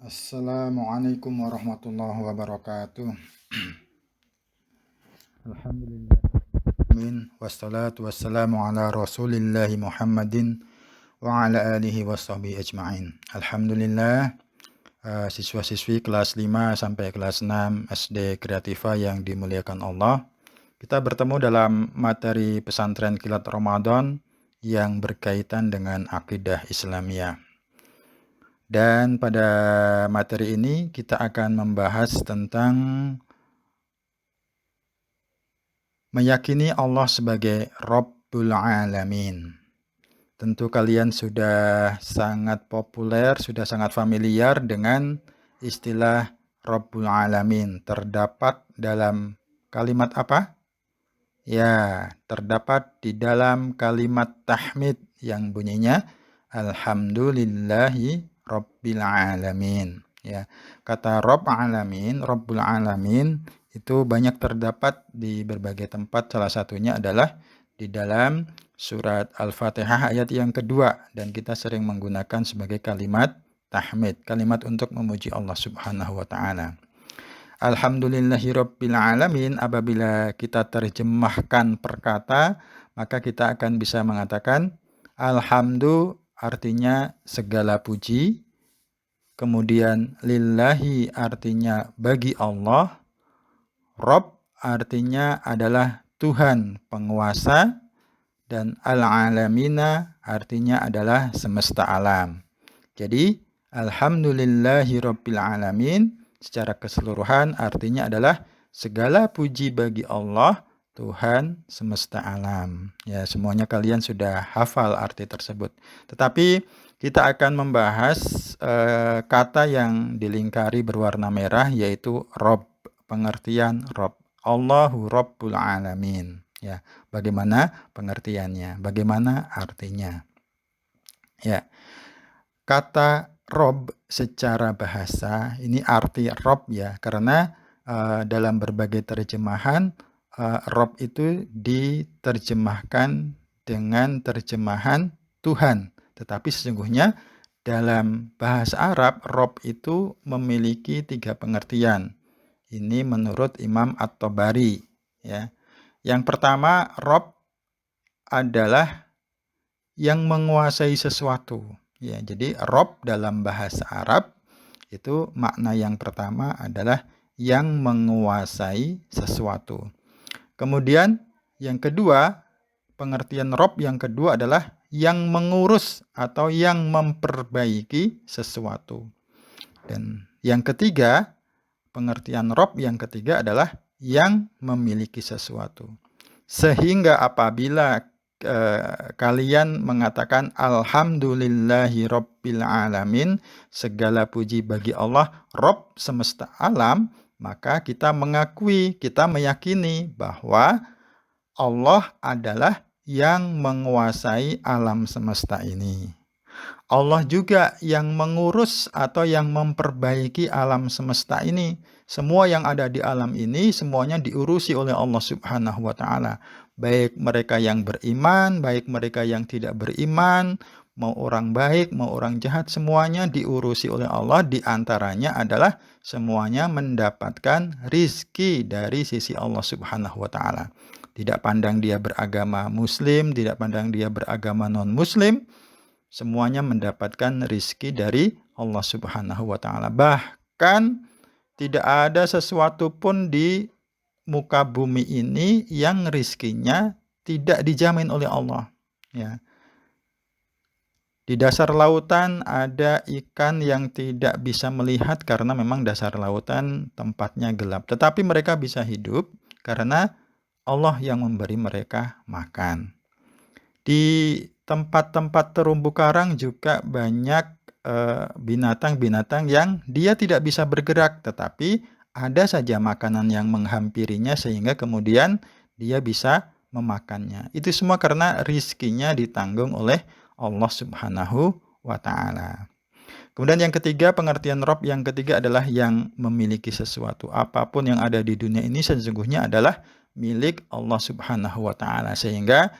Assalamualaikum warahmatullahi wabarakatuh. Alhamdulillah. Wassalatu wassalamu ala rasulillahi Muhammadin wa ala alihi washabihi ajma'in. Alhamdulillah, siswa-siswi kelas 5 sampai kelas 6 SD Kreativa yang dimuliakan Allah. Kita bertemu dalam materi pesantren kilat Ramadan yang berkaitan dengan akidah Islamiyah. Dan pada materi ini kita akan membahas tentang meyakini Allah sebagai Rabbul Alamin. Tentu kalian sudah sangat populer, sudah sangat familiar dengan istilah Rabbul Alamin. Terdapat dalam kalimat apa? Ya, terdapat di dalam kalimat tahmid yang bunyinya Alhamdulillahi Rabbil Alamin. Ya, kata Rabb Alamin, Rabbul Alamin itu banyak terdapat di berbagai tempat. Salah satunya adalah di dalam surat Al-Fatihah ayat yang kedua, dan kita sering menggunakan sebagai kalimat tahmid, kalimat untuk memuji Allah Subhanahu wa taala. Alhamdulillahirabbil alamin, apabila kita terjemahkan per kata, maka kita akan bisa mengatakan alhamdu artinya segala puji, kemudian lillahi artinya bagi Allah, Rabb artinya adalah Tuhan penguasa, dan al-alamina artinya adalah semesta alam. Jadi alhamdulillahirabbil alamin secara keseluruhan artinya adalah segala puji bagi Allah, Tuhan semesta alam. Ya, semuanya kalian sudah hafal arti tersebut. Tetapi kita akan membahas kata yang dilingkari berwarna merah, yaitu Rabb, pengertian Rabb. Allahu Rabbul Alamin. Ya, bagaimana pengertiannya? Bagaimana artinya? Ya, kata Rabb secara bahasa ini arti Rabb ya, karena dalam berbagai terjemahan Rabb itu diterjemahkan dengan terjemahan Tuhan. Tetapi sesungguhnya dalam bahasa Arab, Rabb itu memiliki 3 pengertian. Ini menurut Imam At-Tabari. Ya. Yang pertama, Rabb adalah yang menguasai sesuatu. Ya, jadi Rabb dalam bahasa Arab itu makna yang pertama adalah yang menguasai sesuatu. Kemudian yang kedua, pengertian Rabb yang kedua adalah yang mengurus atau yang memperbaiki sesuatu. Dan yang ketiga, pengertian Rabb yang ketiga adalah yang memiliki sesuatu. Sehingga apabila kalian mengatakan alhamdulillahi rabbil alamin, segala puji bagi Allah Rabb semesta alam, maka kita mengakui, kita meyakini bahwa Allah adalah yang menguasai alam semesta ini. Allah juga yang mengurus atau yang memperbaiki alam semesta ini. Semua yang ada di alam ini semuanya diurusi oleh Allah Subhanahu wa taala. Baik mereka yang beriman, baik mereka yang tidak beriman, mau orang baik, mau orang jahat, semuanya diurusi oleh Allah. Di antaranya adalah semuanya mendapatkan rizki dari sisi Allah Subhanahu wa taala. Tidak pandang dia beragama muslim, tidak pandang dia beragama non-muslim, semuanya mendapatkan rizki dari Allah Subhanahu wa taala. Bahkan tidak ada sesuatu pun di muka bumi ini yang rizkinya tidak dijamin oleh Allah. Ya. Di dasar lautan ada ikan yang tidak bisa melihat karena memang dasar lautan tempatnya gelap. Tetapi mereka bisa hidup karena Allah yang memberi mereka makan. Di tempat-tempat terumbu karang juga banyak binatang-binatang yang dia tidak bisa bergerak, tetapi ada saja makanan yang menghampirinya sehingga kemudian dia bisa memakannya. Itu semua karena rizkinya ditanggung oleh Allah Subhanahu wa ta'ala. Kemudian yang ketiga, pengertian Rabb yang ketiga adalah yang memiliki sesuatu. Apapun yang ada di dunia ini sesungguhnya adalah milik Allah Subhanahu wa ta'ala. Sehingga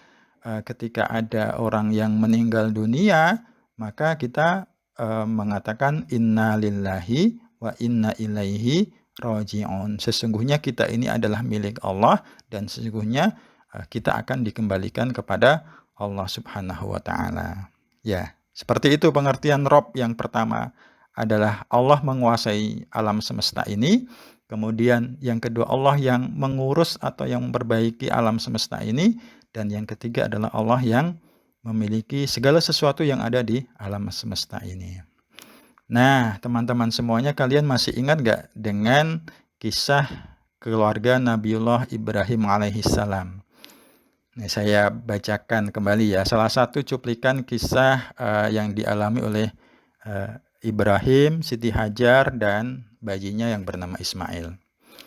ketika ada orang yang meninggal dunia, maka kita mengatakan inna lillahi wa inna ilaihi raji'un. Sesungguhnya kita ini adalah milik Allah dan sesungguhnya kita akan dikembalikan kepada Allah Subhanahu wa taala. Ya, seperti itu pengertian Rob yang pertama adalah Allah menguasai alam semesta ini. Kemudian yang kedua Allah yang mengurus atau yang memperbaiki alam semesta ini. Dan yang ketiga adalah Allah yang memiliki segala sesuatu yang ada di alam semesta ini. Nah, teman-teman semuanya, kalian masih ingat gak dengan kisah keluarga Nabiullah Ibrahim alaihissalam? Nah, saya bacakan kembali ya, salah satu cuplikan kisah yang dialami oleh Ibrahim, Siti Hajar, dan bayinya yang bernama Ismail.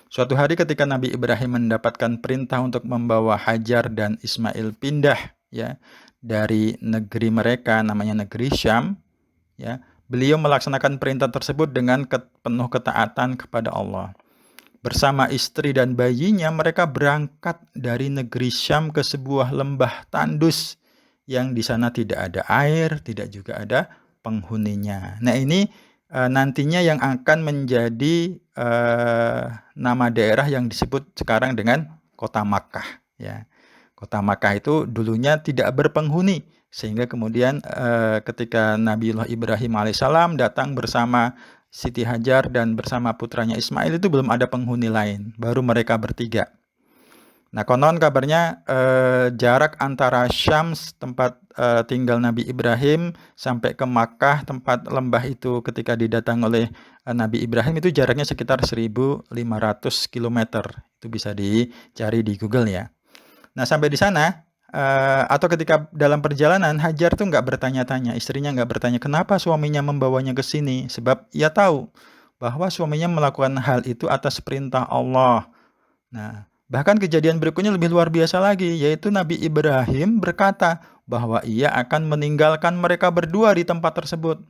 Suatu hari ketika Nabi Ibrahim mendapatkan perintah untuk membawa Hajar dan Ismail pindah ya dari negeri mereka namanya negeri Syam, ya, beliau melaksanakan perintah tersebut dengan penuh ketaatan kepada Allah. Bersama istri dan bayinya mereka berangkat dari negeri Syam ke sebuah lembah tandus yang di sana tidak ada air, tidak juga ada penghuninya. Nah, ini nantinya yang akan menjadi nama daerah yang disebut sekarang dengan Kota Makkah ya. Kota Makkah itu dulunya tidak berpenghuni sehingga kemudian ketika Nabiullah Ibrahim alaihissalam datang bersama Siti Hajar dan bersama putranya Ismail itu belum ada penghuni lain, baru mereka bertiga. Nah, konon kabarnya jarak antara Syams tempat tinggal Nabi Ibrahim sampai ke Makkah tempat lembah itu ketika didatang oleh Nabi Ibrahim itu jaraknya sekitar 1.500 km. Itu bisa dicari di Google ya. Nah, sampai di sana atau ketika dalam perjalanan Hajar tuh nggak bertanya-tanya, istrinya nggak bertanya kenapa suaminya membawanya ke sini, sebab ia tahu bahwa suaminya melakukan hal itu atas perintah Allah. Nah, bahkan kejadian berikutnya lebih luar biasa lagi, yaitu Nabi Ibrahim berkata bahwa ia akan meninggalkan mereka berdua di tempat tersebut.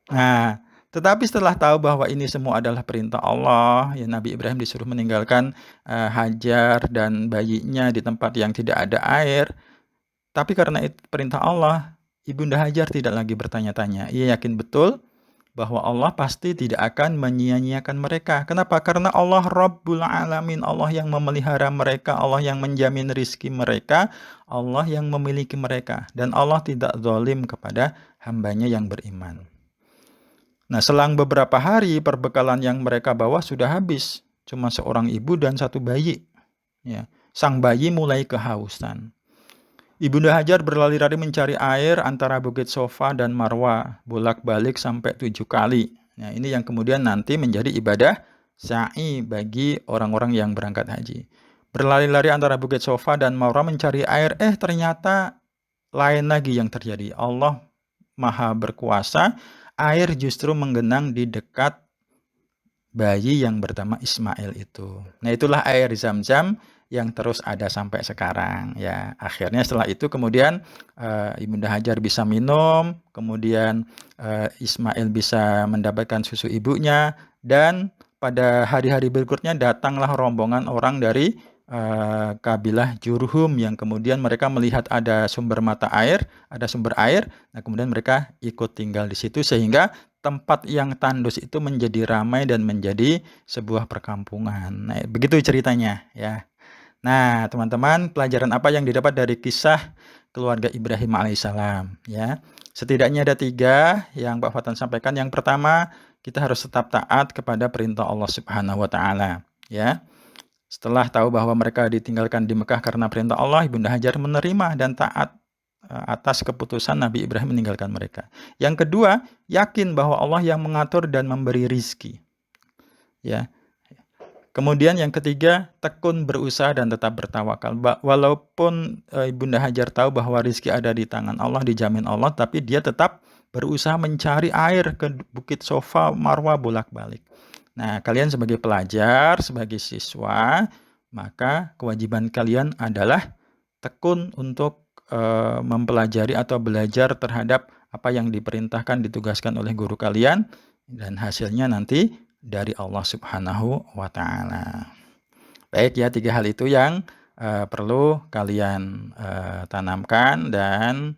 Nah, tetapi setelah tahu bahwa ini semua adalah perintah Allah, ya Nabi Ibrahim disuruh meninggalkan Hajar dan bayinya di tempat yang tidak ada air. Tapi karena itu perintah Allah, Ibunda Hajar tidak lagi bertanya-tanya. Ia yakin betul bahwa Allah pasti tidak akan menyia-nyiakan mereka. Kenapa? Karena Allah Rabbul Alamin, Allah yang memelihara mereka, Allah yang menjamin rizki mereka, Allah yang memiliki mereka. Dan Allah tidak zalim kepada hambanya yang beriman. Nah, selang beberapa hari perbekalan yang mereka bawa sudah habis. Cuma seorang ibu dan satu bayi. Ya. Sang bayi mulai kehausan. Ibunda Hajar berlari-lari mencari air antara Bukit Sofa dan Marwa, bolak-balik sampai 7 kali. Nah, ini yang kemudian nanti menjadi ibadah sa'i bagi orang-orang yang berangkat haji. Berlari-lari antara Bukit Sofa dan Marwa mencari air, ternyata lain lagi yang terjadi. Allah Maha berkuasa, air justru menggenang di dekat bayi yang bernama Ismail itu. Nah, itulah air Zam-Zam yang terus ada sampai sekarang ya. Akhirnya setelah itu kemudian Ibunda Hajar bisa minum, kemudian Ismail bisa mendapatkan susu ibunya, dan pada hari-hari berikutnya datanglah rombongan orang dari kabilah Jurhum yang kemudian mereka melihat ada sumber mata air, ada sumber air, nah kemudian mereka ikut tinggal di situ sehingga tempat yang tandus itu menjadi ramai dan menjadi sebuah perkampungan. Nah, begitu ceritanya ya. Nah, teman-teman, pelajaran apa yang didapat dari kisah keluarga Ibrahim alaihissalam ya? Setidaknya ada 3 yang Pak Fatan sampaikan. Yang pertama, kita harus tetap taat kepada perintah Allah Subhanahu wa taala ya. Setelah tahu bahwa mereka ditinggalkan di Mekah karena perintah Allah, Ibunda Hajar menerima dan taat atas keputusan Nabi Ibrahim meninggalkan mereka. Yang kedua, yakin bahwa Allah yang mengatur dan memberi rizki. Ya. Kemudian yang ketiga, tekun berusaha dan tetap bertawakal. Walaupun Ibunda Hajar tahu bahwa rizki ada di tangan Allah, dijamin Allah, tapi dia tetap berusaha mencari air ke Bukit Sofa, Marwa bolak-balik. Nah, kalian sebagai pelajar, sebagai siswa, maka kewajiban kalian adalah tekun untuk mempelajari atau belajar terhadap apa yang diperintahkan, ditugaskan oleh guru kalian, dan hasilnya nanti dari Allah Subhanahu wa taala. Baik ya, 3 hal itu yang perlu kalian tanamkan dan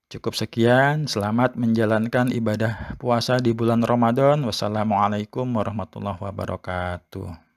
Cukup sekian, selamat menjalankan ibadah puasa di bulan Ramadan. Wassalamualaikum warahmatullahi wabarakatuh.